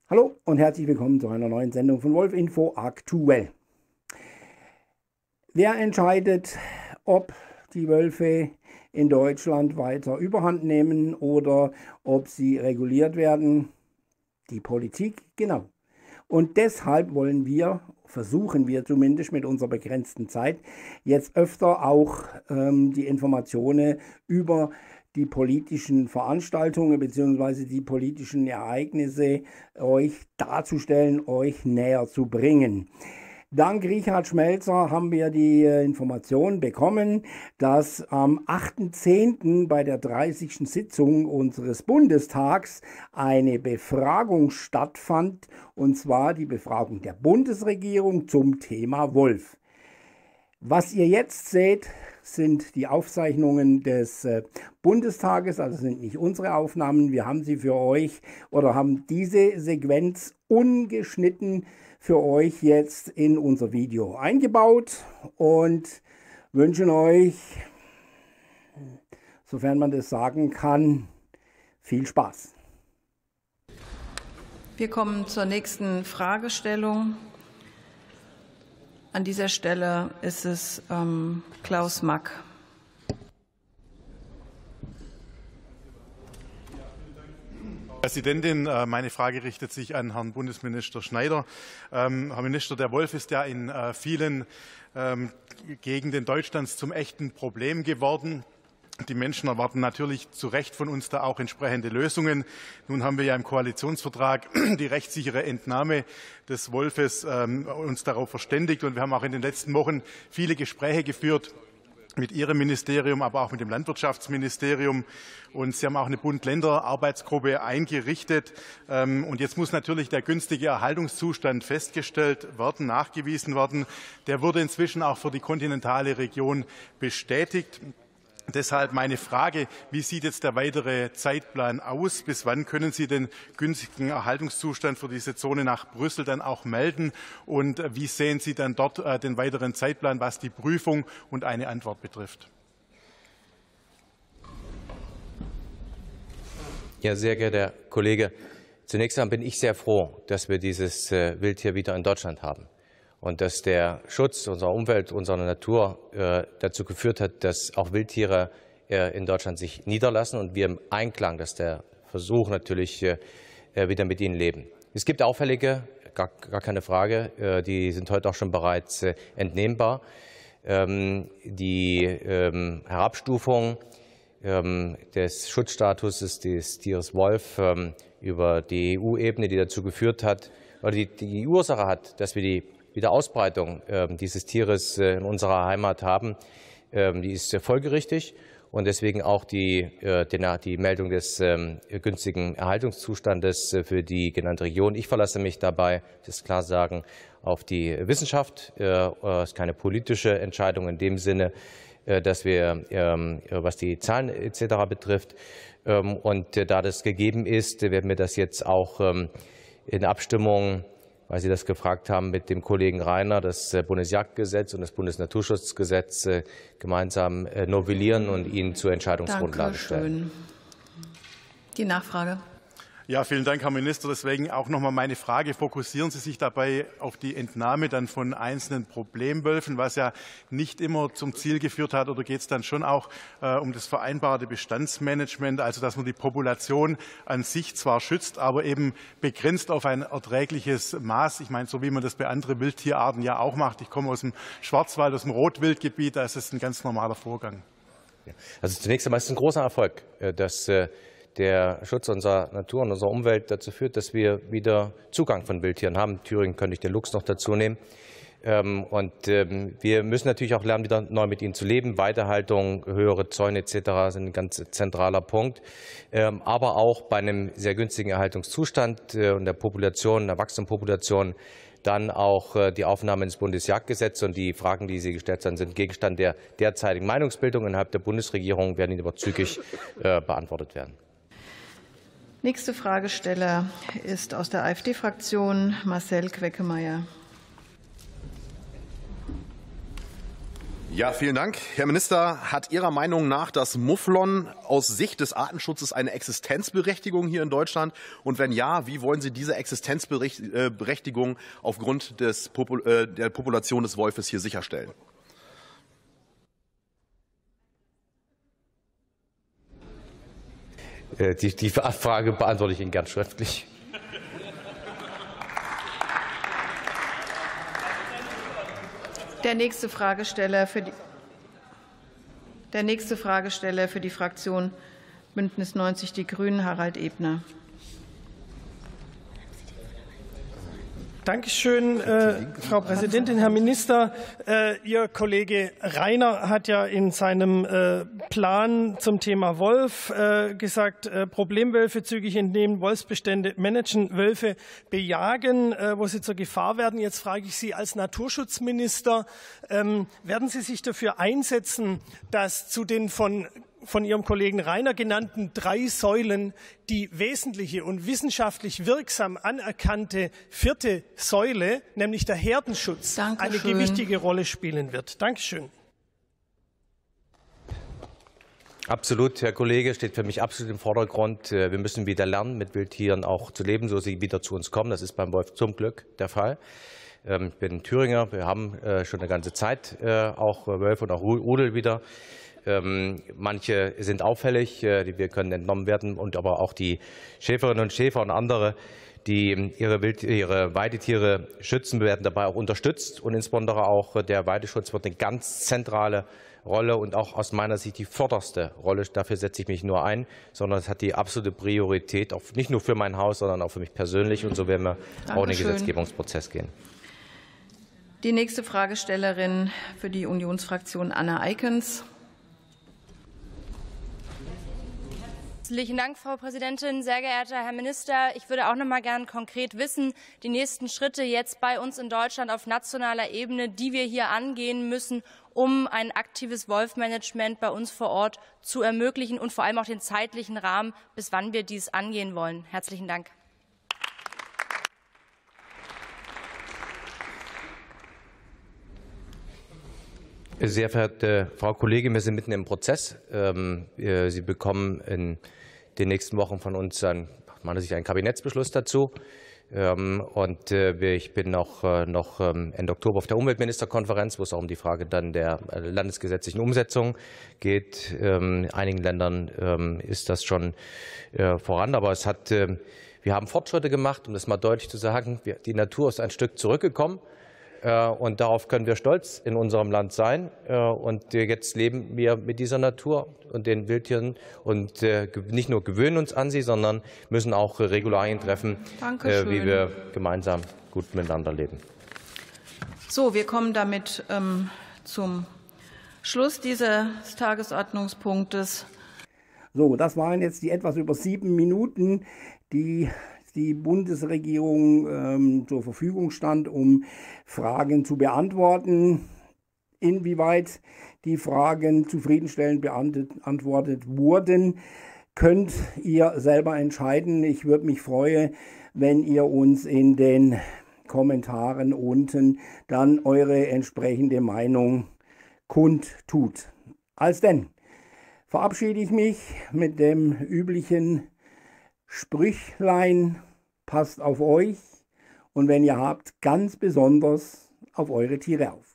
Hallo und herzlich willkommen zu einer neuen Sendung von Wolf Info aktuell. Wer entscheidet, ob die Wölfe in Deutschland weiter Überhand nehmen oder ob sie reguliert werden? Die Politik, genau. Und deshalb versuchen wir zumindest mit unserer begrenzten Zeit, jetzt öfter auch die Informationen über die politischen Veranstaltungen bzw. die politischen Ereignisse euch darzustellen, euch näher zu bringen. Dank Richard Schmelzer haben wir die Information bekommen, dass am 8.10. bei der 30. Sitzung unseres Bundestags eine Befragung stattfand, und zwar die Befragung der Bundesregierung zum Thema Wolf. Was ihr jetzt seht, sind die Aufzeichnungen des Bundestages, also sind nicht unsere Aufnahmen. Wir haben sie für euch oder haben diese Sequenz ungeschnitten für euch jetzt in unser Video eingebaut und wünschen euch, sofern man das sagen kann, viel Spaß. Wir kommen zur nächsten Fragestellung. An dieser Stelle ist es Klaus Mack. Präsidentin, meine Frage richtet sich an Herrn Bundesminister Schneider. Herr Minister, der Wolf ist ja in vielen Gegenden Deutschlands zum echten Problem geworden. Die Menschen erwarten natürlich zu Recht von uns da auch entsprechende Lösungen. Nun haben wir ja im Koalitionsvertrag die rechtssichere Entnahme des Wolfes uns darauf verständigt. Und wir haben auch in den letzten Wochen viele Gespräche geführt mit Ihrem Ministerium, aber auch mit dem Landwirtschaftsministerium. Und Sie haben auch eine Bund-Länder-Arbeitsgruppe eingerichtet. Und jetzt muss natürlich der günstige Erhaltungszustand festgestellt werden, nachgewiesen werden. Der wurde inzwischen auch für die kontinentale Region bestätigt. Deshalb meine Frage, wie sieht jetzt der weitere Zeitplan aus? Bis wann können Sie den günstigen Erhaltungszustand für diese Zone nach Brüssel dann auch melden? Und wie sehen Sie dann dort den weiteren Zeitplan, was die Prüfung und eine Antwort betrifft? Ja, sehr geehrter Herr Kollege, zunächst einmal bin ich sehr froh, dass wir dieses Wildtier wieder in Deutschland haben. Und dass der Schutz unserer Umwelt, unserer Natur dazu geführt hat, dass auch Wildtiere in Deutschland sich niederlassen und wir im Einklang, dass der Versuch natürlich wieder mit ihnen leben. Es gibt auffällige, gar keine Frage, die sind heute auch schon bereits entnehmbar. Die Herabstufung des Schutzstatus des Tieres Wolf über die EU-Ebene, die dazu geführt hat, oder die Ursache hat, dass wir die Wiederausbreitung dieses Tieres in unserer Heimat haben, die ist folgerichtig und deswegen auch die Meldung des günstigen Erhaltungszustandes für die genannte Region. Ich verlasse mich dabei, das klar sagen, auf die Wissenschaft. Es ist keine politische Entscheidung in dem Sinne, dass wir, was die Zahlen etc. betrifft, und da das gegeben ist, werden wir das jetzt auch in Abstimmung, weil Sie das gefragt haben, mit dem Kollegen Reiner, das Bundesjagdgesetz und das Bundesnaturschutzgesetz gemeinsam novellieren und Ihnen zur Entscheidungsgrundlage stellen. Die Nachfrage. Ja, vielen Dank, Herr Minister. Deswegen auch noch mal meine Frage. Fokussieren Sie sich dabei auf die Entnahme dann von einzelnen Problemwölfen, was ja nicht immer zum Ziel geführt hat, oder geht es dann schon auch um das vereinbarte Bestandsmanagement, also dass man die Population an sich zwar schützt, aber eben begrenzt auf ein erträgliches Maß. Ich meine, so wie man das bei anderen Wildtierarten ja auch macht. Ich komme aus dem Schwarzwald, aus dem Rotwildgebiet, da ist es ein ganz normaler Vorgang. Also zunächst einmal ist es ein großer Erfolg, dass der Schutz unserer Natur und unserer Umwelt dazu führt, dass wir wieder Zugang von Wildtieren haben. In Thüringen könnte ich den Luchs noch dazu nehmen. Und wir müssen natürlich auch lernen, wieder neu mit ihnen zu leben. Weidehaltung, höhere Zäune etc. sind ein ganz zentraler Punkt. Aber auch bei einem sehr günstigen Erhaltungszustand und der Population, der wachsenden Population, dann auch die Aufnahme ins Bundesjagdgesetz. Und die Fragen, die Sie gestellt haben, sind Gegenstand der derzeitigen Meinungsbildung innerhalb der Bundesregierung, werden Ihnen aber zügig beantwortet werden. Nächste Fragesteller ist aus der AfD-Fraktion Marcel Queckemeyer. Ja, vielen Dank. Herr Minister, hat Ihrer Meinung nach das Mufflon aus Sicht des Artenschutzes eine Existenzberechtigung hier in Deutschland? Und wenn ja, wie wollen Sie diese Existenzberechtigung aufgrund der Population des Wolfes hier sicherstellen? Die Frage beantworte ich Ihnen gern schriftlich. Der nächste Fragesteller für die Fraktion Bündnis 90 Die Grünen, Harald Ebner. Dankeschön, Frau Präsidentin, Herr Minister. Ihr Kollege Reiner hat ja in seinem Plan zum Thema Wolf gesagt, Problemwölfe zügig entnehmen, Wolfsbestände managen, Wölfe bejagen, wo sie zur Gefahr werden. Jetzt frage ich Sie als Naturschutzminister, werden Sie sich dafür einsetzen, dass zu den von Ihrem Kollegen Reiner genannten 3 Säulen die wesentliche und wissenschaftlich wirksam anerkannte 4. Säule, nämlich der Herdenschutz, eine gewichtige Rolle spielen wird? Dankeschön. Absolut, Herr Kollege, steht für mich absolut im Vordergrund. Wir müssen wieder lernen, mit Wildtieren auch zu leben, so sie wieder zu uns kommen. Das ist beim Wolf zum Glück der Fall. Ich bin Thüringer. Wir haben schon eine ganze Zeit auch Wölfe und auch Rudel wieder. Manche sind auffällig, wir können entnommen werden, und aber auch die Schäferinnen und Schäfer und andere, die ihre Weidetiere schützen, werden dabei auch unterstützt. Und insbesondere auch der Weideschutz wird eine ganz zentrale Rolle und auch aus meiner Sicht die vorderste Rolle. Dafür setze ich mich nur ein, sondern es hat die absolute Priorität, auch nicht nur für mein Haus, sondern auch für mich persönlich. Und so werden wir auch in den Gesetzgebungsprozess gehen. Die nächste Fragestellerin für die Unionsfraktion, Anna Eikens. Herzlichen Dank, Frau Präsidentin. Sehr geehrter Herr Minister, ich würde auch noch mal gern konkret wissen, die nächsten Schritte jetzt bei uns in Deutschland auf nationaler Ebene, die wir hier angehen müssen, um ein aktives Wolfmanagement bei uns vor Ort zu ermöglichen, und vor allem auch den zeitlichen Rahmen, bis wann wir dies angehen wollen. Herzlichen Dank. Sehr verehrte Frau Kollegin, wir sind mitten im Prozess. Sie bekommen in den nächsten Wochen von uns einen Kabinettsbeschluss dazu. Und ich bin noch Ende Oktober auf der Umweltministerkonferenz, wo es auch um die Frage dann der landesgesetzlichen Umsetzung geht. In einigen Ländern ist das schon voran, aber wir haben Fortschritte gemacht, um das mal deutlich zu sagen. Die Natur ist ein Stück zurückgekommen. Und darauf können wir stolz in unserem Land sein. Und jetzt leben wir mit dieser Natur und den Wildtieren und nicht nur gewöhnen uns an sie, sondern müssen auch Regularien treffen, wie wir gemeinsam gut miteinander leben. So, wir kommen damit zum Schluss dieses Tagesordnungspunktes. So, das waren jetzt die etwas über 7 Minuten, die Bundesregierung zur Verfügung stand, um Fragen zu beantworten. Inwieweit die Fragen zufriedenstellend beantwortet wurden, könnt ihr selber entscheiden. Ich würde mich freuen, wenn ihr uns in den Kommentaren unten dann eure entsprechende Meinung kundtut. Als denn verabschiede ich mich mit dem üblichen Sprüchlein: Passt auf euch und wenn ihr habt, ganz besonders auf eure Tiere auf.